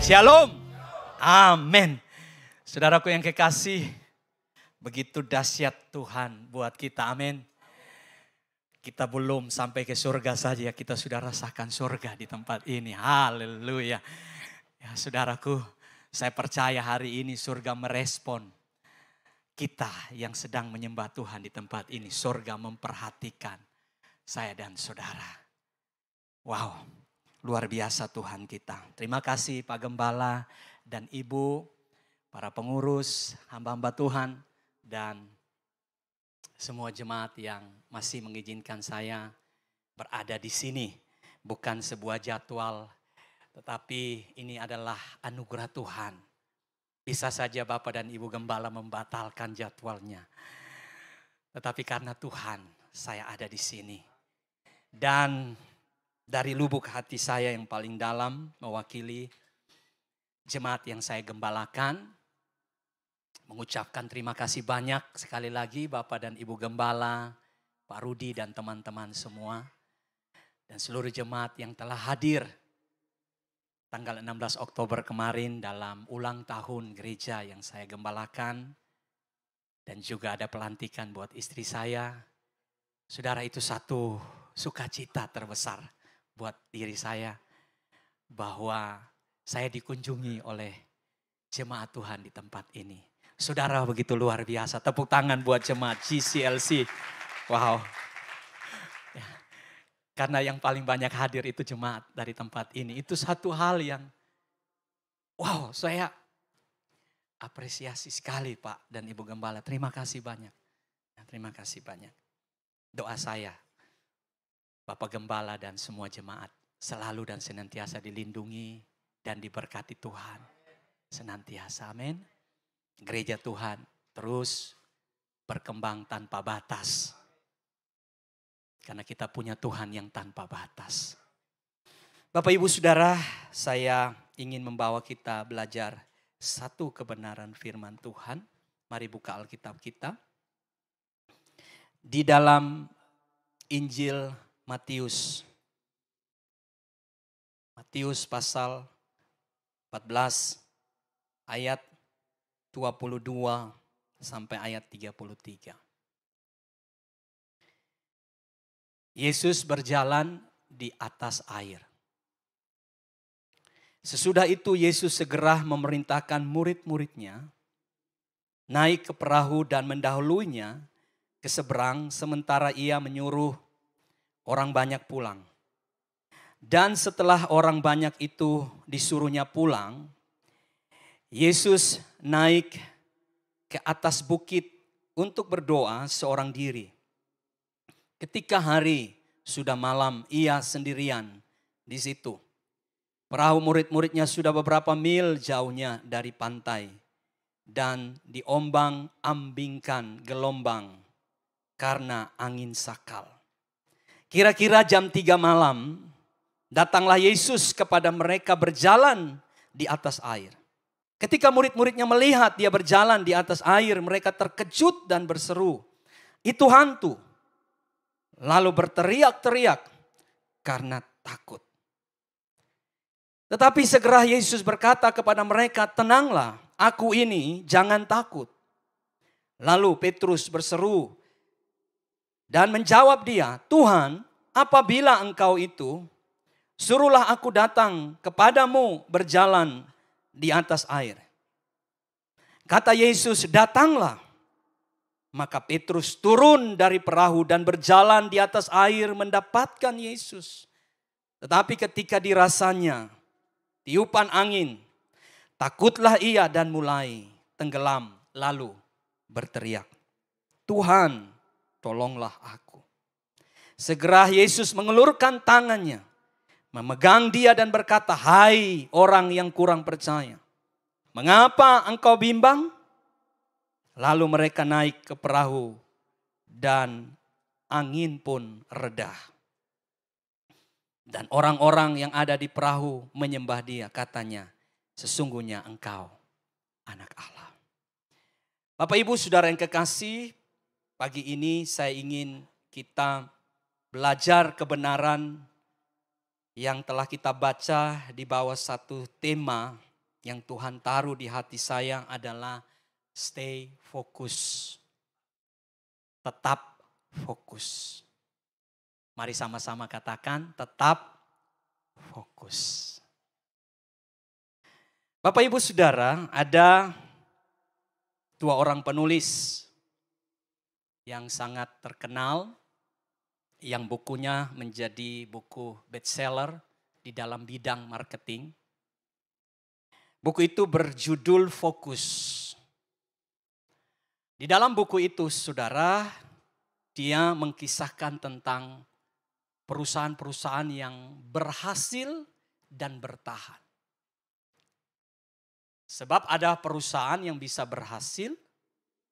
Shalom. Amin. Saudaraku yang kekasih, begitu dahsyat Tuhan buat kita. Amin. Kita belum sampai ke surga saja, kita sudah rasakan surga di tempat ini. Haleluya. Ya, saudaraku, saya percaya hari ini surga merespon kita yang sedang menyembah Tuhan di tempat ini. Surga memperhatikan saya dan saudara. Wow, luar biasa Tuhan kita. Terima kasih Pak Gembala dan Ibu, para pengurus, hamba-hamba Tuhan, dan semua jemaat yang masih mengizinkan saya berada di sini. Bukan sebuah jadwal, tetapi ini adalah anugerah Tuhan. Bisa saja Bapak dan Ibu Gembala membatalkan jadwalnya. Tetapi karena Tuhan, saya ada di sini. Dan dari lubuk hati saya yang paling dalam, mewakili jemaat yang saya gembalakan, mengucapkan terima kasih banyak sekali lagi Bapak dan Ibu Gembala, Pak Rudi dan teman-teman semua. Dan seluruh jemaat yang telah hadir tanggal 16 Oktober kemarin dalam ulang tahun gereja yang saya gembalakan. Dan juga ada pelantikan buat istri saya. Saudara, itu satu sukacita terbesar buat diri saya. Bahwa saya dikunjungi oleh jemaat Tuhan di tempat ini. Saudara, begitu luar biasa. Tepuk tangan buat jemaat GCLC. Wow. Ya. Karena yang paling banyak hadir itu jemaat dari tempat ini. Itu satu hal yang wow, saya apresiasi sekali Pak dan Ibu Gembala. Terima kasih banyak. Terima kasih banyak. Doa saya, Bapak Gembala dan semua jemaat selalu dan senantiasa dilindungi dan diberkati Tuhan. Senantiasa, amin. Gereja Tuhan terus berkembang tanpa batas. Karena kita punya Tuhan yang tanpa batas. Bapak Ibu Saudara, saya ingin membawa kita belajar satu kebenaran firman Tuhan. Mari buka Alkitab kita. Di dalam Injil Matius. Matius pasal 14 ayat 22 sampai ayat 33. Yesus berjalan di atas air. Sesudah itu Yesus segera memerintahkan murid-muridnya naik ke perahu dan mendahuluinya ke seberang sementara ia menyuruh orang banyak pulang. Dan setelah orang banyak itu disuruhnya pulang, Yesus naik ke atas bukit untuk berdoa seorang diri. Ketika hari sudah malam, ia sendirian di situ. Perahu murid-muridnya sudah beberapa mil jauhnya dari pantai dan diombang-ambingkan gelombang karena angin sakal. Kira-kira jam 3 malam, datanglah Yesus kepada mereka berjalan di atas air. Ketika murid-muridnya melihat dia berjalan di atas air, mereka terkejut dan berseru, "Itu hantu." Lalu berteriak-teriak karena takut. Tetapi segera Yesus berkata kepada mereka, "Tenanglah, aku ini, jangan takut." Lalu Petrus berseru dan menjawab dia, "Tuhan, apabila engkau itu, suruhlah aku datang kepadamu berjalan di atas air." Kata Yesus, "Datanglah." Maka Petrus turun dari perahu dan berjalan di atas air mendapatkan Yesus. Tetapi ketika dirasanya tiupan angin, takutlah ia dan mulai tenggelam lalu berteriak, "Tuhan, tolonglah aku." Segera Yesus mengelurkan tangannya, memegang dia dan berkata, "Hai orang yang kurang percaya, mengapa engkau bimbang?" Lalu mereka naik ke perahu dan angin pun reda. Dan orang-orang yang ada di perahu menyembah dia, katanya, "Sesungguhnya engkau anak Allah." Bapak Ibu Saudara yang kekasih, pagi ini saya ingin kita belajar kebenaran yang telah kita baca di bawah satu tema yang Tuhan taruh di hati saya adalah stay fokus. Tetap fokus. Mari sama-sama katakan tetap fokus. Bapak Ibu Saudara, ada dua orang penulis yang sangat terkenal, yang bukunya menjadi buku bestseller di dalam bidang marketing. Buku itu berjudul Fokus. Di dalam buku itu, saudara, dia mengkisahkan tentang perusahaan-perusahaan yang berhasil dan bertahan. Sebab ada perusahaan yang bisa berhasil,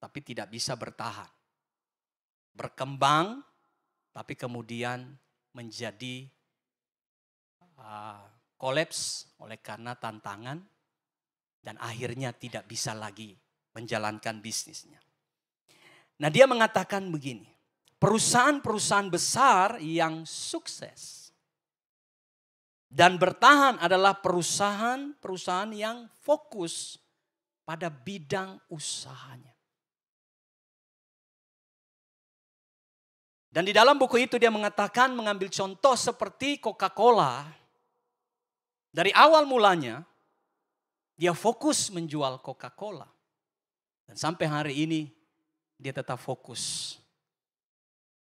tapi tidak bisa bertahan. Berkembang, tapi kemudian menjadi kolaps oleh karena tantangan, dan akhirnya tidak bisa lagi menjalankan bisnisnya. Nah, dia mengatakan begini, perusahaan-perusahaan besar yang sukses dan bertahan adalah perusahaan-perusahaan yang fokus pada bidang usahanya. Dan di dalam buku itu dia mengatakan, mengambil contoh seperti Coca-Cola. Dari awal mulanya, dia fokus menjual Coca-Cola. Dan sampai hari ini dia tetap fokus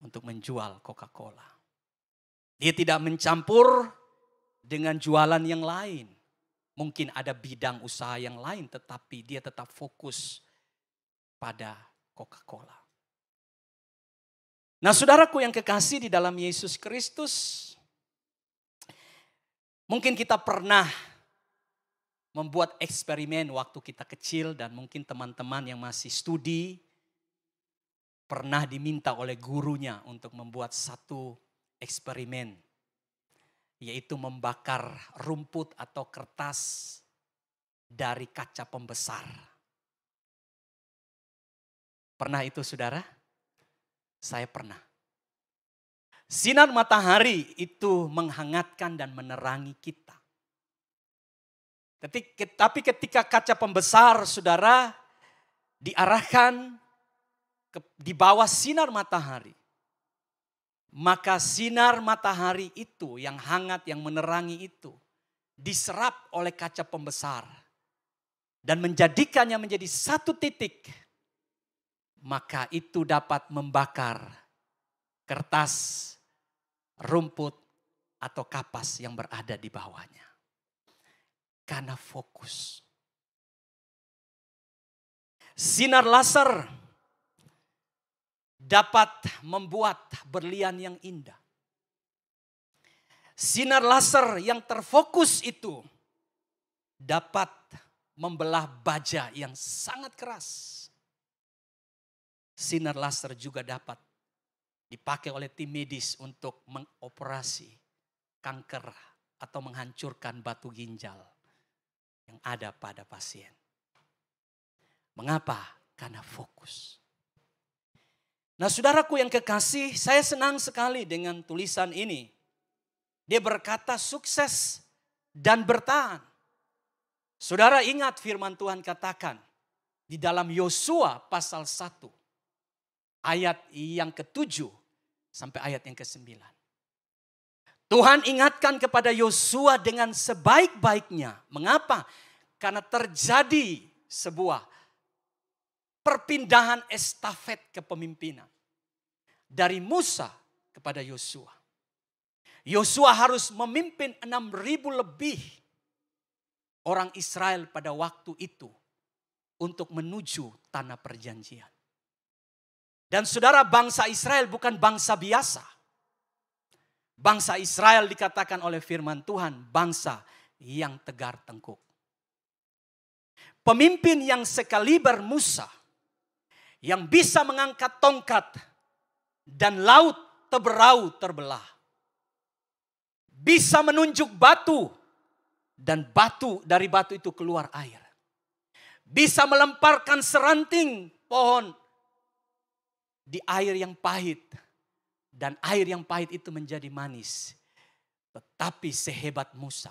untuk menjual Coca-Cola. Dia tidak mencampur dengan jualan yang lain. Mungkin ada bidang usaha yang lain, tetapi dia tetap fokus pada Coca-Cola. Nah, saudaraku yang kekasih di dalam Yesus Kristus, mungkin kita pernah membuat eksperimen waktu kita kecil, dan mungkin teman-teman yang masih studi pernah diminta oleh gurunya untuk membuat satu eksperimen, yaitu membakar rumput atau kertas dari kaca pembesar. Pernah itu saudara? Saya pernah. Sinar matahari itu menghangatkan dan menerangi kita. Tapi ketika kaca pembesar, saudara, diarahkan di bawah sinar matahari, maka sinar matahari itu yang hangat, yang menerangi itu, diserap oleh kaca pembesar dan menjadikannya menjadi satu titik, maka itu dapat membakar kertas, rumput, atau kapas yang berada di bawahnya. Karena fokus. Sinar laser dapat membuat berlian yang indah. Sinar laser yang terfokus itu dapat membelah baja yang sangat keras. Sinar laser juga dapat dipakai oleh tim medis untuk mengoperasi kanker atau menghancurkan batu ginjal yang ada pada pasien. Mengapa? Karena fokus. Nah, saudaraku yang kekasih, saya senang sekali dengan tulisan ini. Dia berkata sukses dan bertahan. Saudara ingat firman Tuhan katakan di dalam Yosua pasal 1 ayat yang ke-7 sampai ayat yang ke-9. Tuhan ingatkan kepada Yosua dengan sebaik-baiknya. Mengapa? Karena terjadi sebuah perpindahan estafet kepemimpinan dari Musa kepada Yosua. Yosua harus memimpin 6.000 lebih orang Israel pada waktu itu untuk menuju tanah perjanjian. Dan saudara, bangsa Israel bukan bangsa biasa. Bangsa Israel dikatakan oleh firman Tuhan bangsa yang tegar tengkuk. Pemimpin yang sekaliber Musa, yang bisa mengangkat tongkat dan laut teberau terbelah. Bisa menunjuk batu dan dari batu itu keluar air. Bisa melemparkan seranting pohon di air yang pahit. Dan air yang pahit itu menjadi manis. Tetapi sehebat Musa,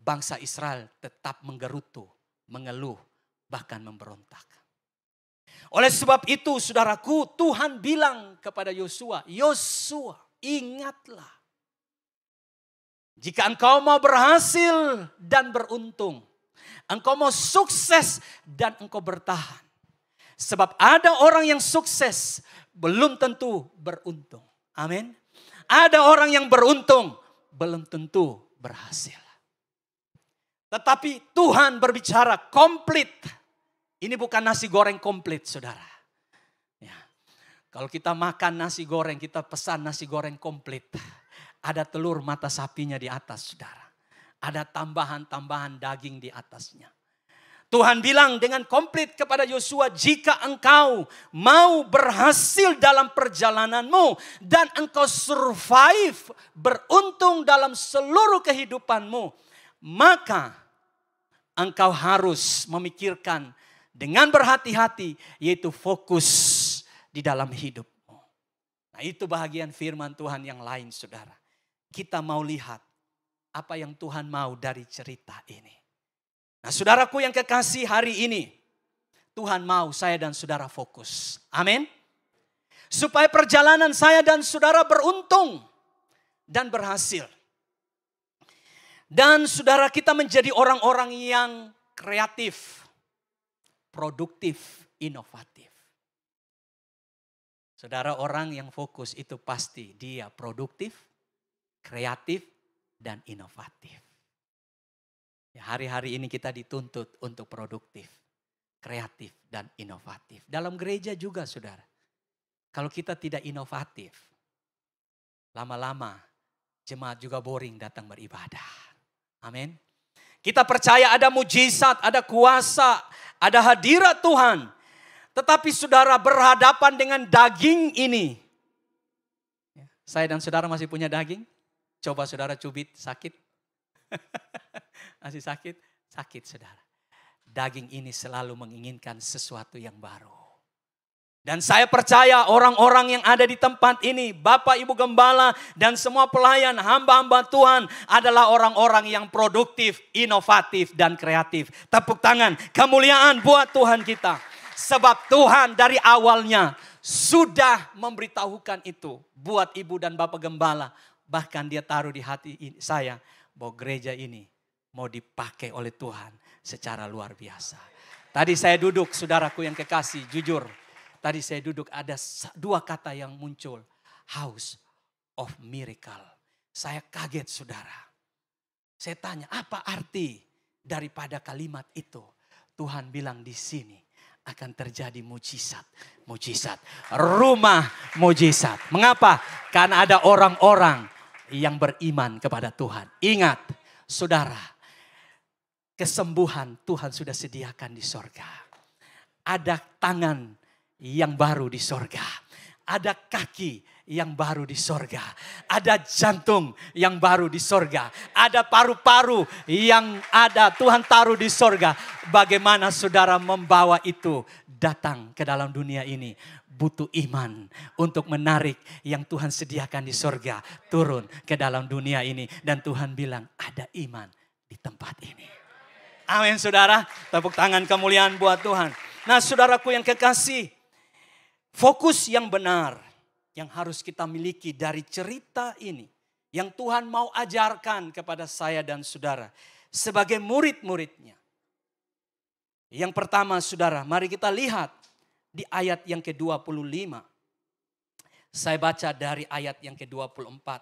bangsa Israel tetap menggerutu, mengeluh, bahkan memberontak. Oleh sebab itu saudaraku, Tuhan bilang kepada Yosua, Yosua, ingatlah. Jika engkau mau berhasil dan beruntung, engkau mau sukses dan engkau bertahan. Sebab ada orang yang sukses belum tentu beruntung. Amin. Ada orang yang beruntung belum tentu berhasil. Tetapi Tuhan berbicara komplit. Ini bukan nasi goreng komplit, saudara. Ya. Kalau kita makan nasi goreng, kita pesan nasi goreng komplit. Ada telur mata sapinya di atas, saudara. Ada tambahan-tambahan daging di atasnya. Tuhan bilang dengan komplit kepada Yosua, jika engkau mau berhasil dalam perjalananmu dan engkau survive, beruntung dalam seluruh kehidupanmu, maka engkau harus memikirkan dengan berhati-hati, yaitu fokus di dalam hidupmu. Nah, itu bahagian firman Tuhan yang lain, saudara. Kita mau lihat apa yang Tuhan mau dari cerita ini. Nah, saudaraku yang kekasih, hari ini Tuhan mau saya dan saudara fokus. Amin. Supaya perjalanan saya dan saudara beruntung dan berhasil. Dan saudara kita menjadi orang-orang yang kreatif, produktif, inovatif. Saudara, orang yang fokus itu pasti dia produktif, kreatif, dan inovatif. Ya, hari-hari ini kita dituntut untuk produktif, kreatif, dan inovatif. Dalam gereja juga, saudara. Kalau kita tidak inovatif, lama-lama jemaat juga boring datang beribadah. Amin. Kita percaya ada mujizat, ada kuasa, ada hadirat Tuhan. Tetapi saudara berhadapan dengan daging ini. Saya dan saudara masih punya daging? Coba saudara cubit, sakit. Masih sakit? Sakit, saudara. Daging ini selalu menginginkan sesuatu yang baru. Dan saya percaya orang-orang yang ada di tempat ini, Bapak Ibu Gembala dan semua pelayan, hamba-hamba Tuhan adalah orang-orang yang produktif, inovatif, dan kreatif. Tepuk tangan, kemuliaan buat Tuhan kita. Sebab Tuhan dari awalnya sudah memberitahukan itu buat Ibu dan Bapak Gembala. Bahkan dia taruh di hati saya bahwa gereja ini mau dipakai oleh Tuhan secara luar biasa. Tadi saya duduk, saudaraku yang kekasih, jujur. Tadi saya duduk, ada dua kata yang muncul. House of Miracle. Saya kaget, saudara. Saya tanya, apa arti daripada kalimat itu? Tuhan bilang di sini akan terjadi mujizat. Mujizat. Rumah mujizat. Mengapa? Karena ada orang-orang yang beriman kepada Tuhan. Ingat, saudara, kesembuhan Tuhan sudah sediakan di sorga. Ada tangan yang baru di sorga. Ada kaki yang baru di sorga. Ada jantung yang baru di sorga. Ada paru-paru yang ada Tuhan taruh di sorga. Bagaimana saudara membawa itu datang ke dalam dunia ini? Butuh iman untuk menarik yang Tuhan sediakan di sorga turun ke dalam dunia ini. Dan Tuhan bilang ada iman di tempat ini. Amin, saudara. Tepuk tangan kemuliaan buat Tuhan. Nah, saudaraku yang kekasih, fokus yang benar yang harus kita miliki dari cerita ini, yang Tuhan mau ajarkan kepada saya dan saudara sebagai murid-muridnya. Yang pertama, saudara, mari kita lihat di ayat yang ke-25. Saya baca dari ayat yang ke-24.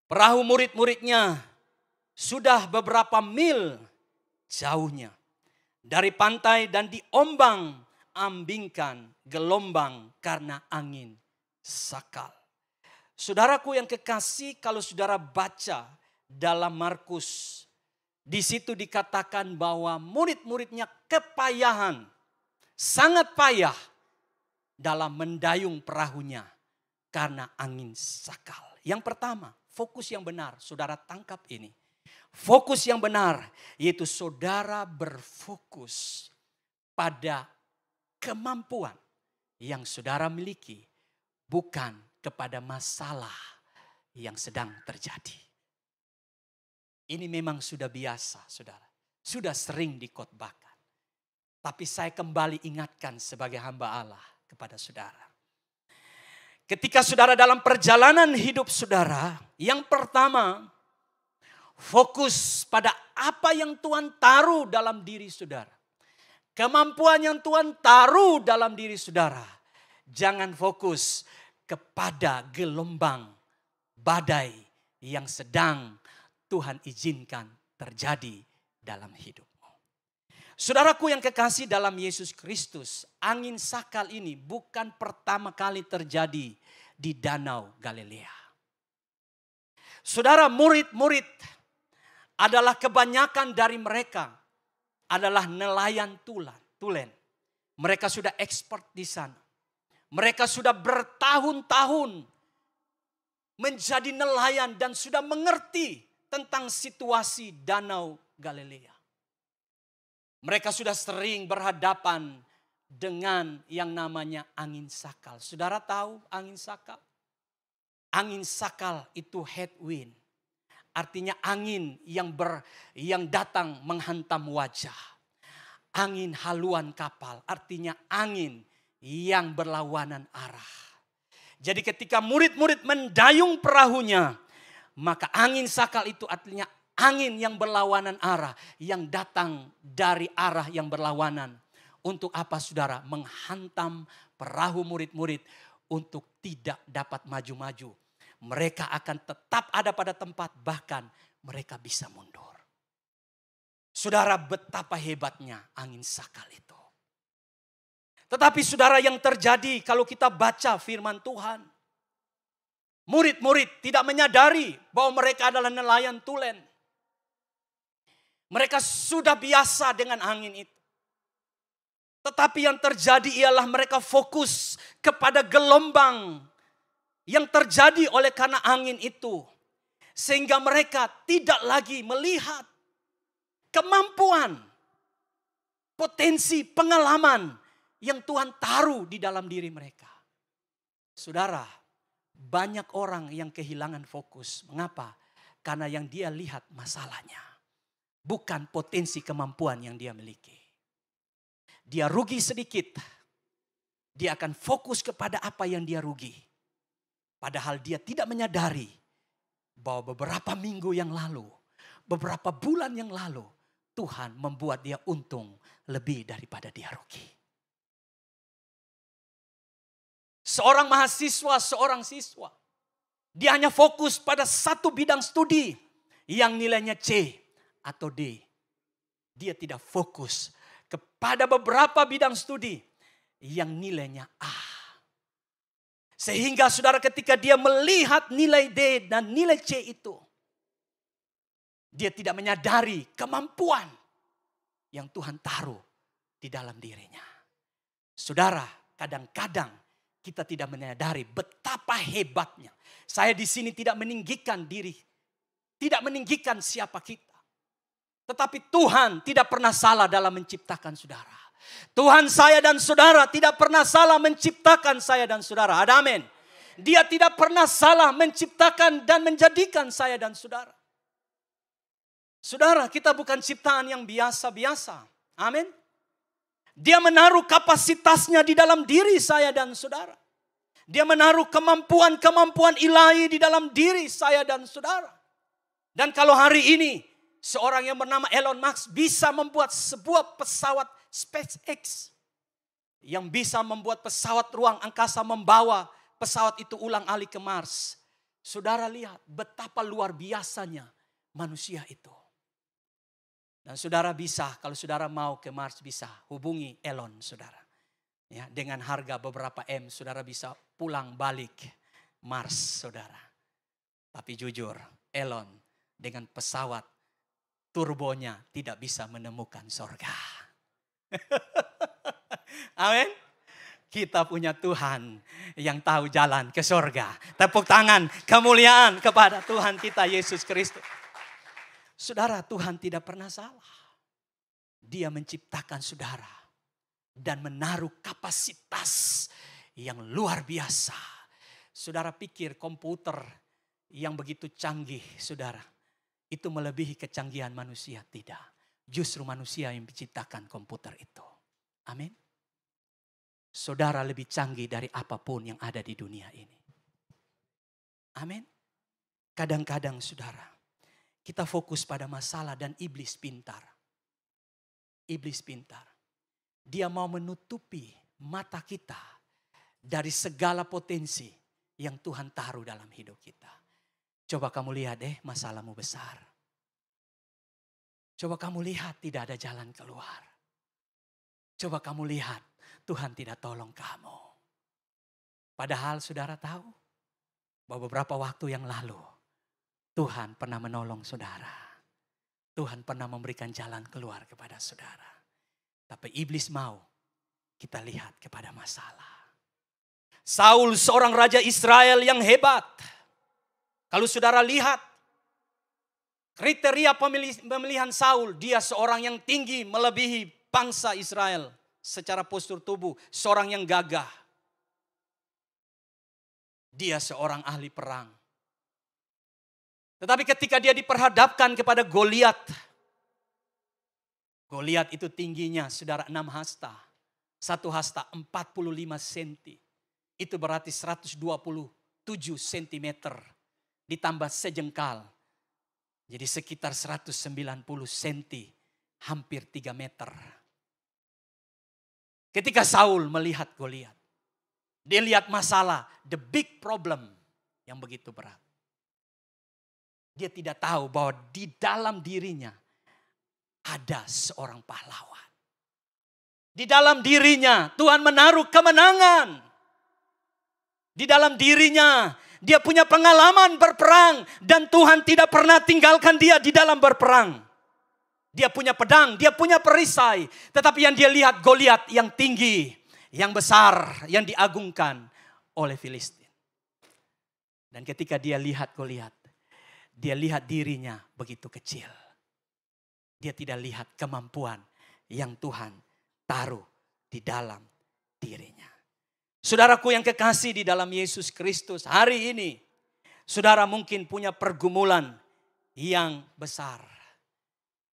Perahu murid-muridnya sudah beberapa mil jauhnya dari pantai dan diombang-ambingkan gelombang karena angin sakal. Saudaraku yang kekasih, kalau saudara baca dalam Markus, di situ dikatakan bahwa murid-muridnya kepayahan, sangat payah dalam mendayung perahunya karena angin sakal. Yang pertama, fokus yang benar, saudara tangkap ini. Fokus yang benar, yaitu saudara berfokus pada kemampuan yang saudara miliki, bukan kepada masalah yang sedang terjadi. Ini memang sudah biasa, saudara. Sudah sering dikhotbahkan. Tapi saya kembali ingatkan sebagai hamba Allah kepada saudara. Ketika saudara dalam perjalanan hidup saudara, yang pertama, fokus pada apa yang Tuhan taruh dalam diri saudara. Kemampuan yang Tuhan taruh dalam diri saudara. Jangan fokus kepada gelombang badai yang sedang Tuhan izinkan terjadi dalam hidupmu. Saudaraku yang kekasih dalam Yesus Kristus, angin sakal ini bukan pertama kali terjadi di Danau Galilea. Saudara, murid-murid adalah kebanyakan dari mereka adalah nelayan tulen. Mereka sudah expert di sana. Mereka sudah bertahun-tahun menjadi nelayan dan sudah mengerti tentang situasi Danau Galilea. Mereka sudah sering berhadapan dengan yang namanya angin sakal. Saudara tahu angin sakal? Angin sakal itu headwind. Artinya angin yang datang menghantam wajah. Angin haluan kapal, artinya angin yang berlawanan arah. Jadi ketika murid-murid mendayung perahunya, maka angin sakal itu artinya angin yang berlawanan arah, yang datang dari arah yang berlawanan. Untuk apa saudara? Menghantam perahu murid-murid untuk tidak dapat maju-maju. Mereka akan tetap ada pada tempat, bahkan mereka bisa mundur. Saudara, betapa hebatnya angin sakal itu. Tetapi saudara, yang terjadi kalau kita baca firman Tuhan, murid-murid tidak menyadari bahwa mereka adalah nelayan tulen. Mereka sudah biasa dengan angin itu. Tetapi yang terjadi ialah mereka fokus kepada gelombang yang terjadi oleh karena angin itu. Sehingga mereka tidak lagi melihat kemampuan, potensi, pengalaman yang Tuhan taruh di dalam diri mereka. Saudara, banyak orang yang kehilangan fokus. Mengapa? Karena yang dia lihat masalahnya, bukan potensi kemampuan yang dia miliki. Dia rugi sedikit, dia akan fokus kepada apa yang dia rugi. Padahal dia tidak menyadari bahwa beberapa minggu yang lalu, beberapa bulan yang lalu, Tuhan membuat dia untung lebih daripada dia rugi. Seorang mahasiswa, seorang siswa, dia hanya fokus pada satu bidang studi yang nilainya C atau D. Dia tidak fokus kepada beberapa bidang studi yang nilainya A. Sehingga saudara, ketika dia melihat nilai D dan nilai C itu, dia tidak menyadari kemampuan yang Tuhan taruh di dalam dirinya. Saudara, kadang-kadang kita tidak menyadari betapa hebatnya. Saya di sini tidak meninggikan diri, tidak meninggikan siapa kita. Tetapi Tuhan tidak pernah salah dalam menciptakan saudara. Tuhan saya dan saudara tidak pernah salah menciptakan saya dan saudara. Ada amin. Dia tidak pernah salah menciptakan dan menjadikan saya dan saudara. Saudara, kita bukan ciptaan yang biasa-biasa. Amin. Dia menaruh kapasitasnya di dalam diri saya dan saudara. Dia menaruh kemampuan-kemampuan ilahi di dalam diri saya dan saudara. Dan kalau hari ini seorang yang bernama Elon Musk bisa membuat sebuah pesawat SpaceX yang bisa membuat pesawat ruang angkasa membawa pesawat itu ulang alik ke Mars. Saudara lihat betapa luar biasanya manusia itu. Dan saudara bisa, kalau saudara mau ke Mars bisa hubungi Elon saudara. Ya, dengan harga beberapa M saudara bisa pulang balik Mars saudara. Tapi jujur, Elon dengan pesawat turbonya tidak bisa menemukan sorga. Amin. Kita punya Tuhan yang tahu jalan ke sorga. Tepuk tangan kemuliaan kepada Tuhan kita Yesus Kristus. Saudara, Tuhan tidak pernah salah. Dia menciptakan saudara dan menaruh kapasitas yang luar biasa. Saudara pikir komputer yang begitu canggih, saudara, itu melebihi kecanggihan manusia. Tidak. Justru manusia yang menciptakan komputer itu. Amin. Saudara lebih canggih dari apapun yang ada di dunia ini. Amin. Kadang-kadang saudara, kita fokus pada masalah dan iblis pintar. Iblis pintar. Dia mau menutupi mata kita dari segala potensi yang Tuhan taruh dalam hidup kita. Coba kamu lihat masalahmu besar. Coba kamu lihat tidak ada jalan keluar. Coba kamu lihat Tuhan tidak tolong kamu. Padahal saudara tahu bahwa beberapa waktu yang lalu Tuhan pernah menolong saudara. Tuhan pernah memberikan jalan keluar kepada saudara. Tapi iblis mau kita lihat kepada masalah. Saul seorang raja Israel yang hebat. Kalau saudara lihat kriteria pemilihan Saul, dia seorang yang tinggi melebihi bangsa Israel secara postur tubuh, seorang yang gagah. Dia seorang ahli perang. Tetapi ketika dia diperhadapkan kepada Goliat, Goliat itu tingginya saudara 6 hasta. 1 hasta 45 cm. Itu berarti 127 cm. Ditambah sejengkal. Jadi sekitar 190 cm. Hampir 3 meter. Ketika Saul melihat Goliat. Dia lihat masalah. The big problem. Yang begitu berat. Dia tidak tahu bahwa di dalam dirinya. Ada seorang pahlawan. Di dalam dirinya Tuhan menaruh kemenangan. Di dalam dirinya dia punya pengalaman berperang. Dan Tuhan tidak pernah tinggalkan dia di dalam berperang. Dia punya pedang, dia punya perisai. Tetapi yang dia lihat Goliat yang tinggi, yang besar, yang diagungkan oleh Filistin. Dan ketika dia lihat Goliat, dia lihat dirinya begitu kecil. Dia tidak lihat kemampuan yang Tuhan taruh di dalam dirinya. Saudaraku yang kekasih di dalam Yesus Kristus, hari ini saudara mungkin punya pergumulan yang besar.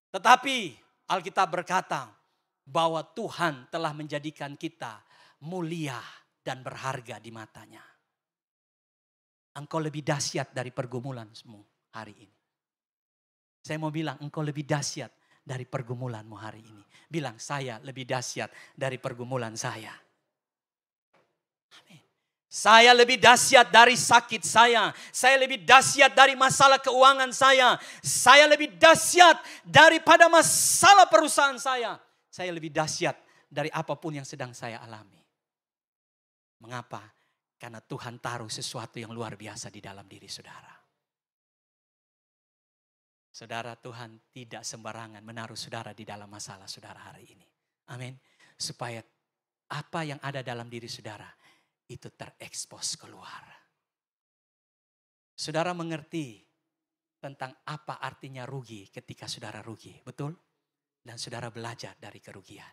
Tetapi Alkitab berkata bahwa Tuhan telah menjadikan kita mulia dan berharga di matanya. Engkau lebih dahsyat dari pergumulanmu hari ini. Saya mau bilang engkau lebih dahsyat dari pergumulanmu hari ini. Bilang saya lebih dahsyat dari pergumulan saya. Amin. Saya lebih dahsyat dari sakit saya. Saya lebih dahsyat dari masalah keuangan saya. Saya lebih dahsyat daripada masalah perusahaan saya. Saya lebih dahsyat dari apapun yang sedang saya alami. Mengapa? Karena Tuhan taruh sesuatu yang luar biasa di dalam diri saudara. Saudara, Tuhan tidak sembarangan menaruh saudara di dalam masalah saudara hari ini. Amin. Supaya apa yang ada dalam diri saudara itu terekspos keluar. Saudara mengerti tentang apa artinya rugi ketika saudara rugi. Betul? Dan saudara belajar dari kerugian.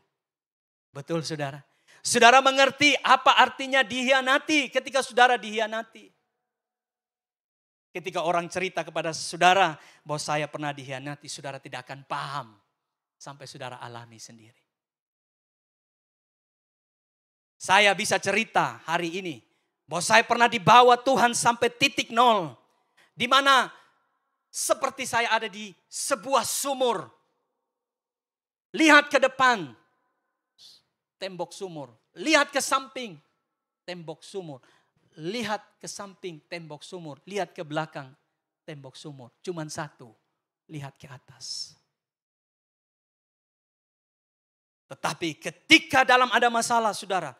Betul saudara? Saudara mengerti apa artinya dihianati ketika saudara dihianati. Ketika orang cerita kepada saudara bahwa saya pernah dihianati, saudara tidak akan paham sampai saudara alami sendiri. Saya bisa cerita hari ini bahwa saya pernah dibawa Tuhan sampai titik nol. Di mana seperti saya ada di sebuah sumur. Lihat ke depan, tembok sumur. Lihat ke samping, tembok sumur. Lihat ke samping, tembok sumur. Lihat ke belakang, tembok sumur. Cuman satu, lihat ke atas. Tetapi ketika dalam ada masalah saudara,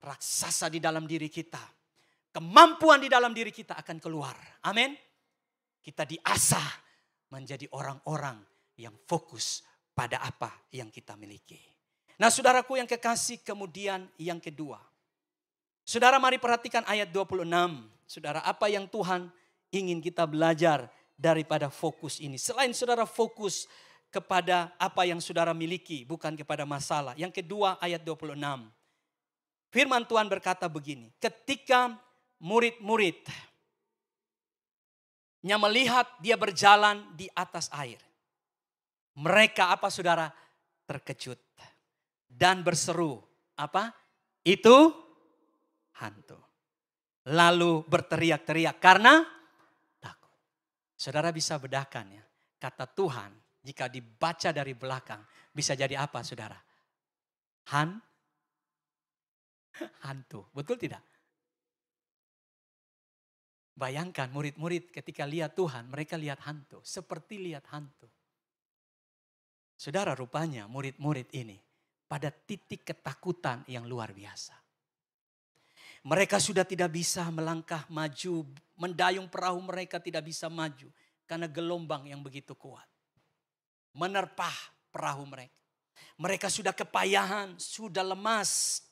raksasa di dalam diri kita, kemampuan di dalam diri kita akan keluar. Amin. Kita diasah menjadi orang-orang yang fokus pada apa yang kita miliki. Nah saudaraku yang kekasih, kemudian yang kedua. Saudara mari perhatikan ayat 26. Saudara, apa yang Tuhan ingin kita belajar daripada fokus ini. Selain saudara fokus kepada apa yang saudara miliki, bukan kepada masalah. Yang kedua ayat 26. Firman Tuhan berkata begini. Ketika murid-murid melihat dia berjalan di atas air. Mereka apa saudara? Terkejut dan berseru. Apa? Itu hantu. Lalu berteriak-teriak karena takut. Saudara bisa bedakan ya. Kata Tuhan jika dibaca dari belakang bisa jadi apa saudara? Hantu. Betul tidak? Bayangkan murid-murid ketika lihat Tuhan mereka lihat hantu. Seperti lihat hantu. Saudara rupanya murid-murid ini pada titik ketakutan yang luar biasa. Mereka sudah tidak bisa melangkah maju, mendayung perahu mereka tidak bisa maju. Karena gelombang yang begitu kuat. Menerpah perahu mereka. Mereka sudah kepayahan, sudah lemas.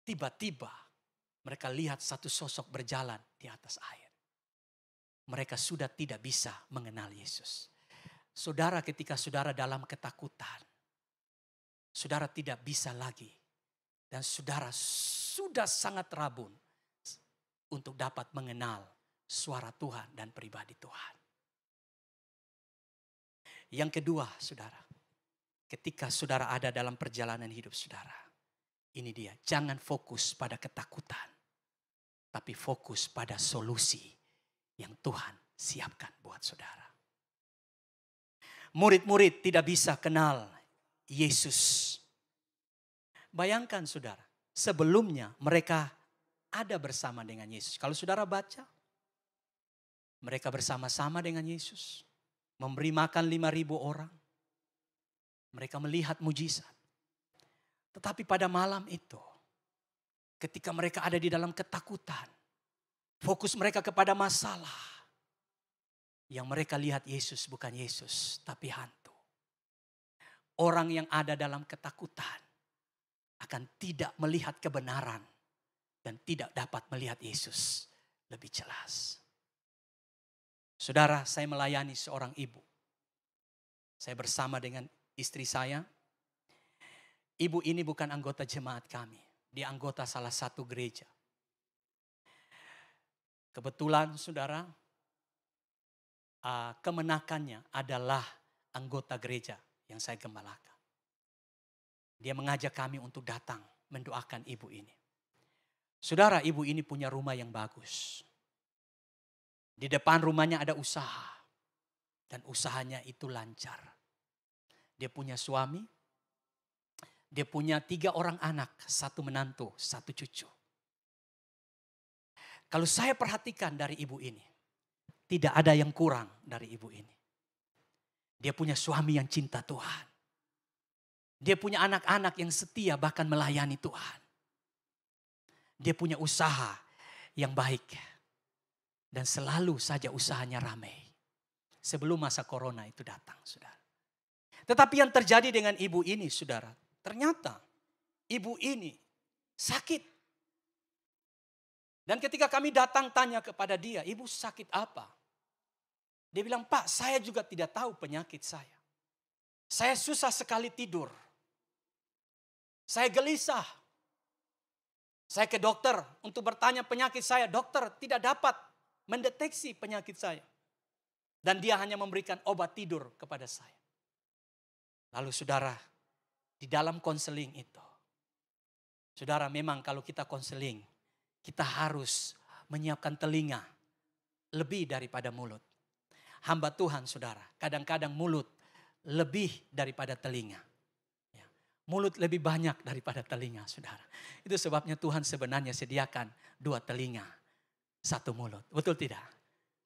Tiba-tiba mereka lihat satu sosok berjalan di atas air. Mereka sudah tidak bisa mengenal Yesus. Saudara ketika saudara dalam ketakutan. Saudara tidak bisa lagi. Dan saudara sudah sangat rabun. Untuk dapat mengenal suara Tuhan dan pribadi Tuhan. Yang kedua saudara. Ketika saudara ada dalam perjalanan hidup saudara. Ini dia. Jangan fokus pada ketakutan. Tapi fokus pada solusi yang Tuhan siapkan buat saudara. Murid-murid tidak bisa kenal Yesus. Bayangkan saudara, sebelumnya mereka ada bersama dengan Yesus. Kalau saudara baca, mereka bersama-sama dengan Yesus. Memberi makan 5.000 orang. Mereka melihat mujizat. Tetapi pada malam itu, ketika mereka ada di dalam ketakutan, fokus mereka kepada masalah. Yang mereka lihat Yesus bukan Yesus, tapi hantu. Orang yang ada dalam ketakutan akan tidak melihat kebenaran dan tidak dapat melihat Yesus lebih jelas. Saudara, saya melayani seorang ibu. Saya bersama dengan istri saya. Ibu ini bukan anggota jemaat kami. Dia anggota salah satu gereja. Kebetulan saudara, kemenakannya adalah anggota gereja yang saya gembalakan. Dia mengajak kami untuk datang mendoakan ibu ini. Saudara, ibu ini punya rumah yang bagus. Di depan rumahnya ada usaha. Dan usahanya itu lancar. Dia punya suami. Dia punya 3 orang anak. 1 menantu, 1 cucu. Kalau saya perhatikan dari ibu ini. Tidak ada yang kurang dari ibu ini. Dia punya suami yang cinta Tuhan. Dia punya anak-anak yang setia bahkan melayani Tuhan. Dia punya usaha yang baik. Dan selalu saja usahanya ramai. Sebelum masa corona itu datang, saudara. Tetapi yang terjadi dengan ibu ini, saudara. Ternyata ibu ini sakit. Dan ketika kami datang tanya kepada dia, ibu sakit apa? Dia bilang, Pak, saya juga tidak tahu penyakit saya. Saya susah sekali tidur. Saya gelisah. Saya ke dokter untuk bertanya penyakit saya. Dokter tidak dapat mendeteksi penyakit saya. Dan dia hanya memberikan obat tidur kepada saya. Lalu saudara, di dalam konseling itu. Saudara, memang kalau kita konseling, kita harus menyiapkan telinga lebih daripada mulut. Hamba Tuhan saudara, kadang-kadang mulut lebih daripada telinga. Ya, mulut lebih banyak daripada telinga saudara. Itu sebabnya Tuhan sebenarnya sediakan 2 telinga, 1 mulut. Betul tidak?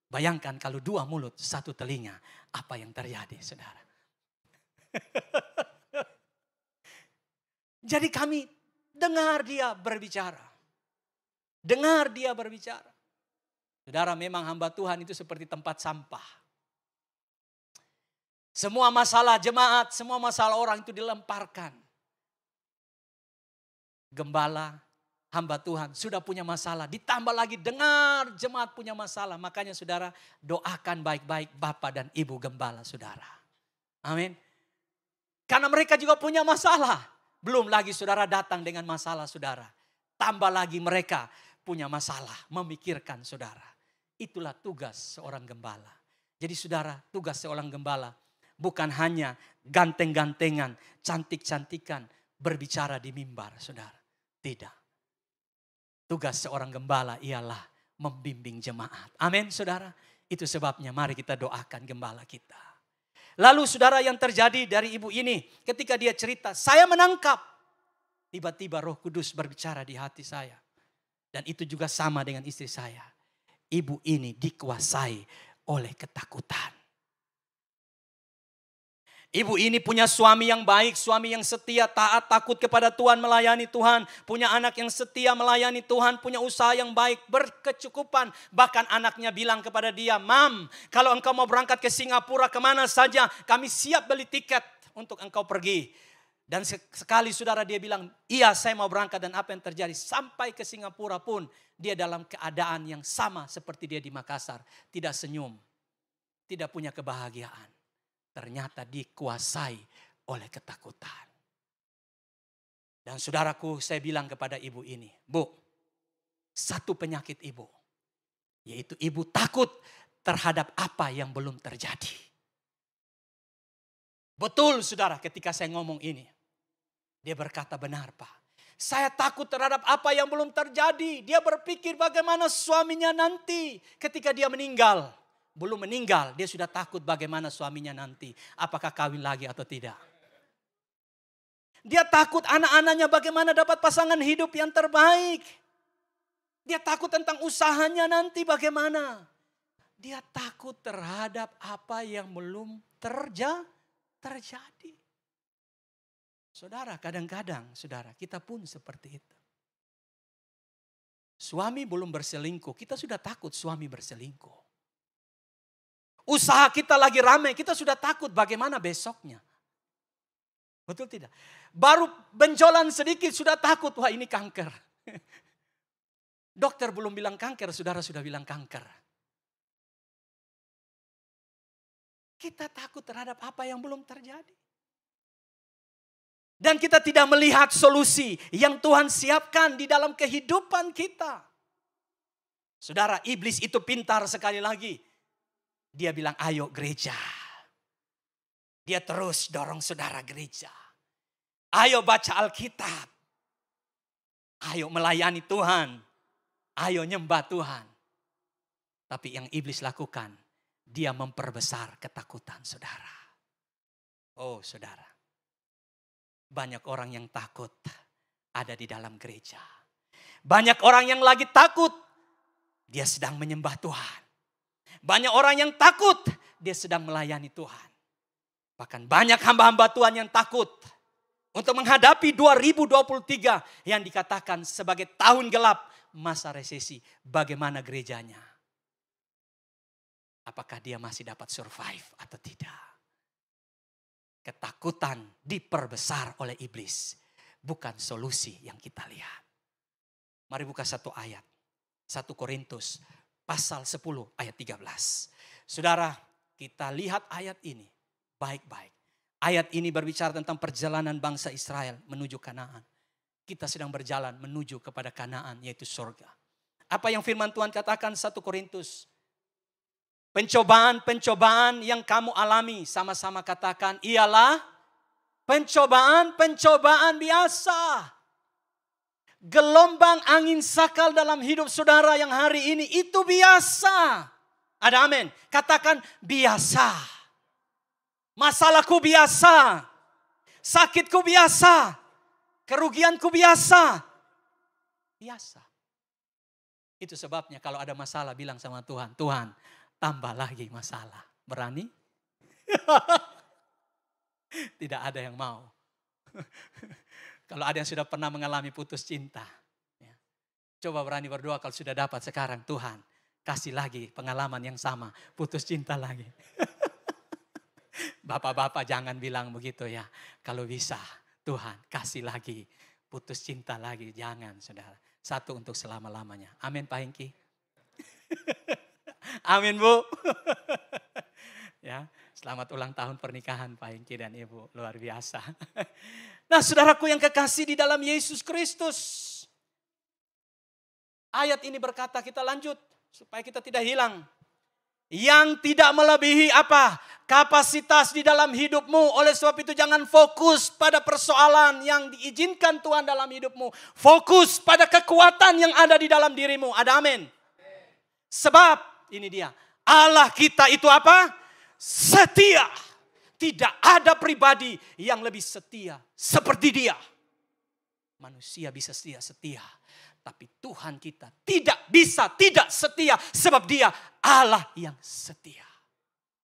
Bayangkan kalau 2 mulut, 1 telinga, apa yang terjadi saudara. Jadi kami dengar dia berbicara. Dengar dia berbicara. Saudara, memang hamba Tuhan itu seperti tempat sampah. Semua masalah jemaat, semua masalah orang itu dilemparkan. Gembala, hamba Tuhan sudah punya masalah. Ditambah lagi dengar jemaat punya masalah. Makanya saudara doakan baik-baik Bapak dan Ibu gembala saudara. Amin. Karena mereka juga punya masalah. Belum lagi saudara datang dengan masalah saudara. Tambah lagi mereka punya masalah memikirkan saudara. Itulah tugas seorang gembala. Jadi saudara, tugas seorang gembala bukan hanya ganteng-gantengan, cantik-cantikan, berbicara di mimbar, saudara. Tidak. Tugas seorang gembala ialah membimbing jemaat. Amin, saudara. Itu sebabnya mari kita doakan gembala kita. Lalu saudara, yang terjadi dari ibu ini ketika dia cerita, saya menangkap. Tiba-tiba Roh Kudus berbicara di hati saya. Dan itu juga sama dengan istri saya. Ibu ini dikuasai oleh ketakutan. Ibu ini punya suami yang baik, suami yang setia, taat, takut kepada Tuhan, melayani Tuhan. Punya anak yang setia, melayani Tuhan, punya usaha yang baik, berkecukupan. Bahkan anaknya bilang kepada dia, Mam, kalau engkau mau berangkat ke Singapura kemana saja, kami siap beli tiket untuk engkau pergi. Dan sekali saudara dia bilang, iya saya mau berangkat, dan apa yang terjadi? Sampai ke Singapura pun dia dalam keadaan yang sama seperti dia di Makassar. Tidak senyum, tidak punya kebahagiaan. Ternyata dikuasai oleh ketakutan. Dan saudaraku, saya bilang kepada ibu ini, Bu, satu penyakit ibu, yaitu ibu takut terhadap apa yang belum terjadi. Betul saudara, ketika saya ngomong ini, dia berkata, benar Pak. Saya takut terhadap apa yang belum terjadi. Dia berpikir bagaimana suaminya nanti ketika dia meninggal. Belum meninggal, dia sudah takut bagaimana suaminya nanti. Apakah kawin lagi atau tidak. Dia takut anak-anaknya bagaimana dapat pasangan hidup yang terbaik. Dia takut tentang usahanya nanti bagaimana. Dia takut terhadap apa yang belum terjadi. Saudara, kadang-kadang saudara, kita pun seperti itu. Suami belum berselingkuh, kita sudah takut suami berselingkuh. Usaha kita lagi ramai, kita sudah takut bagaimana besoknya. Betul tidak? Baru benjolan sedikit sudah takut, wah ini kanker. Dokter belum bilang kanker, saudara sudah bilang kanker. Kita takut terhadap apa yang belum terjadi. Dan kita tidak melihat solusi yang Tuhan siapkan di dalam kehidupan kita. Saudara, iblis itu pintar sekali lagi. Dia bilang, ayo gereja. Dia terus dorong saudara gereja. Ayo baca Alkitab. Ayo melayani Tuhan. Ayo nyembah Tuhan. Tapi yang iblis lakukan, dia memperbesar ketakutan saudara. Oh saudara, banyak orang yang takut ada di dalam gereja. Banyak orang yang lagi takut, dia sedang menyembah Tuhan. Banyak orang yang takut, dia sedang melayani Tuhan. Bahkan banyak hamba-hamba Tuhan yang takut untuk menghadapi 2023 yang dikatakan sebagai tahun gelap, masa resesi. Bagaimana gerejanya? Apakah dia masih dapat survive atau tidak? Ketakutan diperbesar oleh iblis, bukan solusi yang kita lihat. Mari buka satu ayat. 1 Korintus pasal 10 ayat 13. Saudara, kita lihat ayat ini baik-baik. Ayat ini berbicara tentang perjalanan bangsa Israel menuju Kanaan. Kita sedang berjalan menuju kepada Kanaan, yaitu surga. Apa yang firman Tuhan katakan 1 Korintus? Pencobaan-pencobaan yang kamu alami, sama-sama katakan, ialah pencobaan-pencobaan biasa. Gelombang angin sakal dalam hidup saudara yang hari ini itu biasa. Ada amin. Katakan biasa. Masalahku biasa. Sakitku biasa. Kerugianku biasa. Biasa. Itu sebabnya kalau ada masalah bilang sama Tuhan, Tuhan tambah lagi masalah. Berani? Tidak ada yang mau. Kalau ada yang sudah pernah mengalami putus cinta. Coba berani berdoa kalau sudah dapat sekarang. Tuhan kasih lagi pengalaman yang sama. Putus cinta lagi. Bapak-bapak jangan bilang begitu ya. Kalau bisa Tuhan kasih lagi. Putus cinta lagi. Jangan saudara. Satu untuk selama-lamanya. Amin Pak Hengki. Amin Bu. Ya, selamat ulang tahun pernikahan Pak Hengki dan Ibu. Luar biasa. Nah saudaraku yang kekasih di dalam Yesus Kristus. Ayat ini berkata, kita lanjut. Supaya kita tidak hilang. Yang tidak melebihi apa? Kapasitas di dalam hidupmu. Oleh sebab itu jangan fokus pada persoalan yang diizinkan Tuhan dalam hidupmu. Fokus pada kekuatan yang ada di dalam dirimu. Ada amin. Sebab ini dia. Allah kita itu apa? Setia. Tidak ada pribadi yang lebih setia seperti dia. Manusia bisa setia. Tapi Tuhan kita tidak bisa tidak setia. Sebab dia Allah yang setia.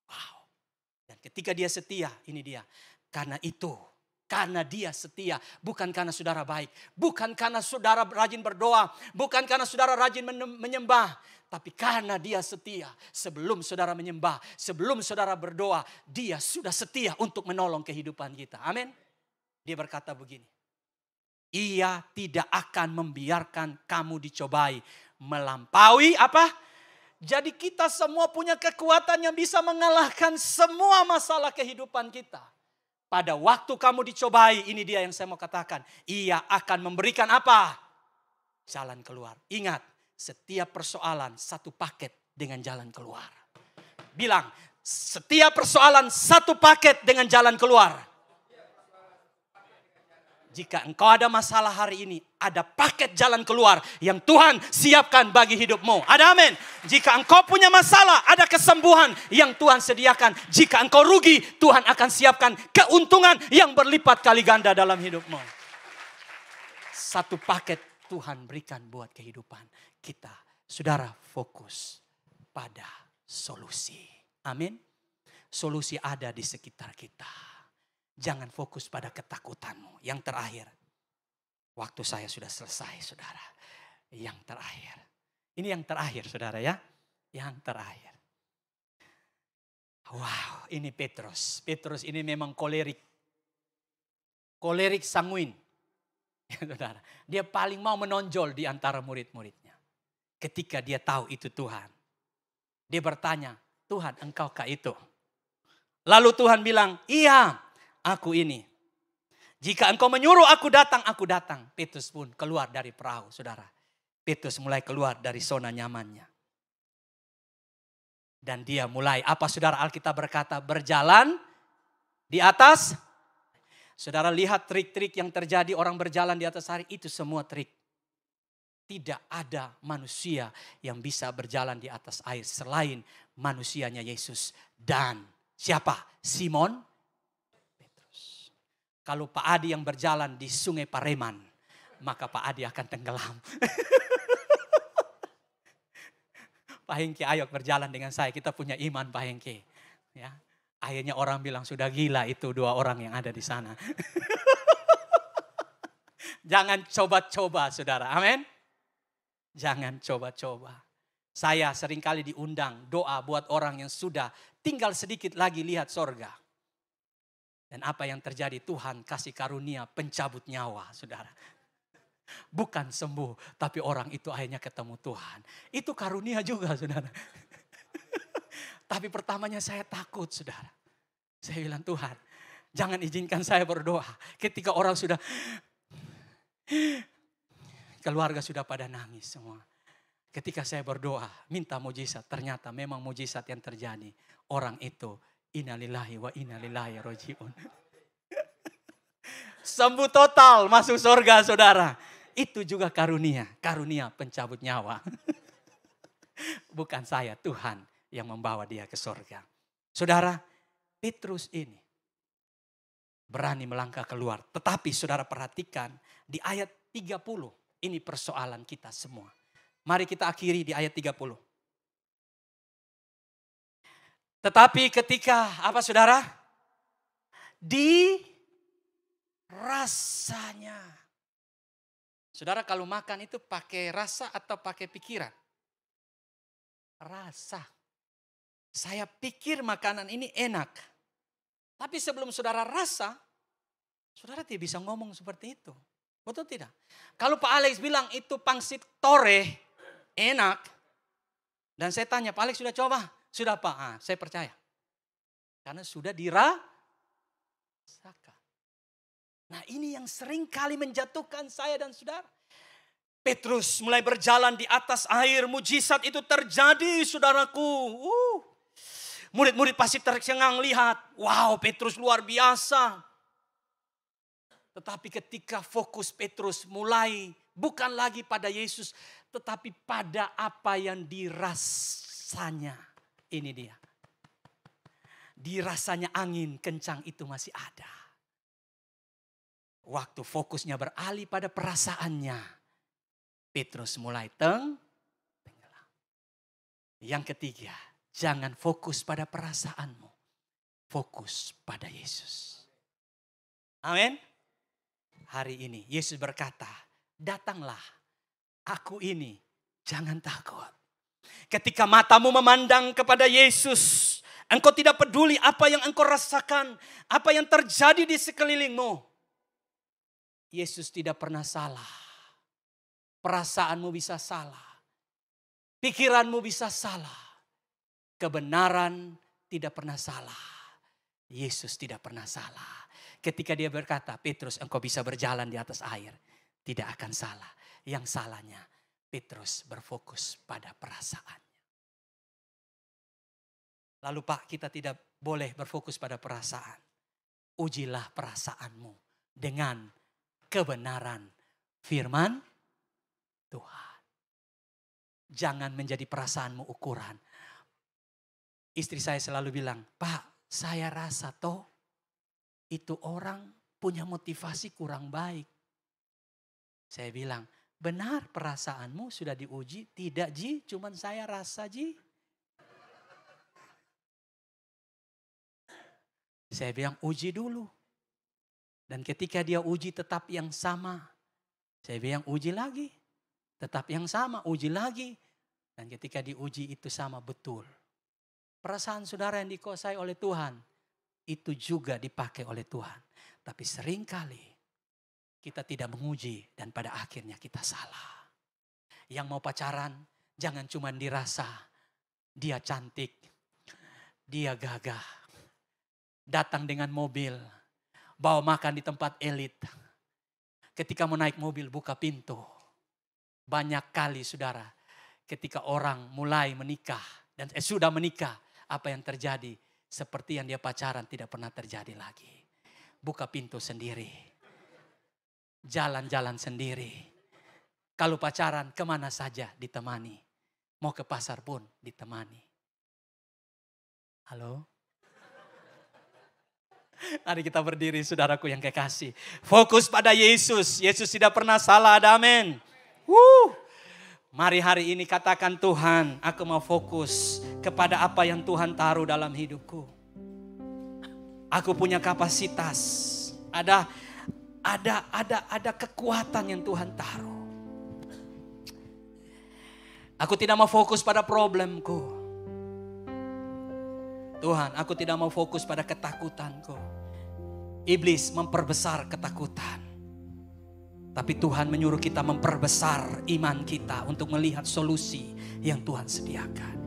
Wow. Dan ketika dia setia, ini dia. Karena itu, karena dia setia. Bukan karena saudara baik. Bukan karena saudara rajin berdoa. Bukan karena saudara rajin menyembah. Tapi karena dia setia. Sebelum saudara menyembah, sebelum saudara berdoa, dia sudah setia untuk menolong kehidupan kita. Amin. Dia berkata begini. Ia tidak akan membiarkan kamu dicobai melampaui apa? Jadi kita semua punya kekuatan yang bisa mengalahkan semua masalah kehidupan kita. Pada waktu kamu dicobai, ini dia yang saya mau katakan. Ia akan memberikan apa? Jalan keluar. Ingat, setiap persoalan satu paket dengan jalan keluar. Bilang, setiap persoalan satu paket dengan jalan keluar. Jika engkau ada masalah hari ini, ada paket jalan keluar yang Tuhan siapkan bagi hidupmu. Ada amin. Jika engkau punya masalah, ada kesembuhan yang Tuhan sediakan. Jika engkau rugi, Tuhan akan siapkan keuntungan yang berlipat kali ganda dalam hidupmu. Satu paket Tuhan berikan buat kehidupan kita. Saudara, fokus pada solusi. Amin. Solusi ada di sekitar kita. Jangan fokus pada ketakutanmu. Yang terakhir. Waktu saya sudah selesai, saudara. Yang terakhir. Ini yang terakhir, saudara ya. Yang terakhir. Wow, ini Petrus. Petrus ini memang kolerik. Kolerik sanguin. Saudara, dia paling mau menonjol di antara murid-muridnya. Ketika dia tahu itu Tuhan. Dia bertanya, Tuhan engkaukah itu? Lalu Tuhan bilang, iya. Aku ini. Jika engkau menyuruh aku datang, aku datang. Petrus pun keluar dari perahu, saudara. Petrus mulai keluar dari zona nyamannya. Dan dia mulai, apa saudara Alkitab berkata, berjalan di atas. Saudara lihat trik-trik yang terjadi orang berjalan di atas air, itu semua trik. Tidak ada manusia yang bisa berjalan di atas air selain manusianya Yesus. Dan siapa? Simon. Kalau Pak Adi yang berjalan di Sungai Pareman, maka Pak Adi akan tenggelam. Pak Hengki, ayo berjalan dengan saya. Kita punya iman Pak Hengki. Ya. Akhirnya orang bilang sudah gila itu dua orang yang ada di sana. Jangan coba-coba saudara. Amin. Jangan coba-coba. Saya seringkali diundang doa buat orang yang sudah tinggal sedikit lagi lihat sorga. Dan apa yang terjadi, Tuhan kasih karunia pencabut nyawa, saudara. Bukan sembuh, tapi orang itu akhirnya ketemu Tuhan. Itu karunia juga, saudara. Tapi pertamanya saya takut, saudara. Saya bilang, Tuhan, jangan izinkan saya berdoa. Ketika orang sudah, keluarga sudah pada nangis semua. Ketika saya berdoa, minta mujizat, ternyata memang mujizat yang terjadi. Orang itu, innalillahi wa inna ilaihi rajiun. Sembuh total, masuk surga saudara. Itu juga karunia pencabut nyawa. Bukan saya, Tuhan yang membawa dia ke surga. Saudara, Petrus ini berani melangkah keluar. Tetapi saudara perhatikan di ayat 30. Ini persoalan kita semua. Mari kita akhiri di ayat 30. Tetapi ketika apa saudara? Di rasanya. Saudara kalau makan itu pakai rasa atau pakai pikiran? Rasa. Saya pikir makanan ini enak. Tapi sebelum saudara rasa, saudara tidak bisa ngomong seperti itu. Betul tidak? Kalau Pak Alex bilang itu pangsit tore, enak. Dan saya tanya, Pak Alex sudah coba? Sudah Pak, saya percaya. Karena sudah dirasakan. Nah ini yang sering kali menjatuhkan saya dan saudara. Petrus mulai berjalan di atas air. Mujizat itu terjadi, saudaraku. Murid-murid pasti tercengang lihat. Wow, Petrus luar biasa. Tetapi ketika fokus Petrus mulai bukan lagi pada Yesus, tetapi pada apa yang dirasanya. Ini dia. Dirasanya angin kencang itu masih ada. Waktu fokusnya beralih pada perasaannya, Petrus mulai tenggelam. Yang ketiga, jangan fokus pada perasaanmu. Fokus pada Yesus. Amin. Hari ini Yesus berkata, datanglah, aku ini, jangan takut. Ketika matamu memandang kepada Yesus, engkau tidak peduli apa yang engkau rasakan, apa yang terjadi di sekelilingmu. Yesus tidak pernah salah. Perasaanmu bisa salah. Pikiranmu bisa salah. Kebenaran tidak pernah salah. Yesus tidak pernah salah. Ketika dia berkata, Petrus engkau bisa berjalan di atas air. Tidak akan salah. Yang salahnya Petrus berfokus pada perasaannya. Lalu Pak, kita tidak boleh berfokus pada perasaan. Ujilah perasaanmu dengan kebenaran firman Tuhan. Jangan menjadi perasaanmu ukuran. Istri saya selalu bilang, Pak, saya rasa toh itu orang punya motivasi kurang baik. Saya bilang, benar perasaanmu sudah diuji? Tidak Ji, cuman saya rasa Ji. Saya bilang uji dulu. Dan ketika dia uji tetap yang sama, saya bilang uji lagi. Tetap yang sama, uji lagi. Dan ketika diuji itu sama betul. Perasaan saudara yang dikuasai oleh Tuhan, itu juga dipakai oleh Tuhan. Tapi seringkali kita tidak menguji dan pada akhirnya kita salah. Yang mau pacaran, jangan cuma dirasa dia cantik, dia gagah. Datang dengan mobil, bawa makan di tempat elit. Ketika mau naik mobil, buka pintu. Banyak kali saudara, ketika orang mulai menikah dan sudah menikah, apa yang terjadi? Seperti yang dia pacaran tidak pernah terjadi lagi. Buka pintu sendiri. Jalan-jalan sendiri. Kalau pacaran kemana saja ditemani. Mau ke pasar pun ditemani. Halo? Mari kita berdiri saudaraku yang kekasih. Fokus pada Yesus. Yesus tidak pernah salah, ada amin. Mari hari ini katakan, Tuhan, aku mau fokus kepada apa yang Tuhan taruh dalam hidupku. Aku punya kapasitas. Ada kekuatan yang Tuhan taruh. Aku tidak mau fokus pada problemku. Tuhan, aku tidak mau fokus pada ketakutanku. Iblis memperbesar ketakutan. Tapi Tuhan menyuruh kita memperbesar iman kita untuk melihat solusi yang Tuhan sediakan.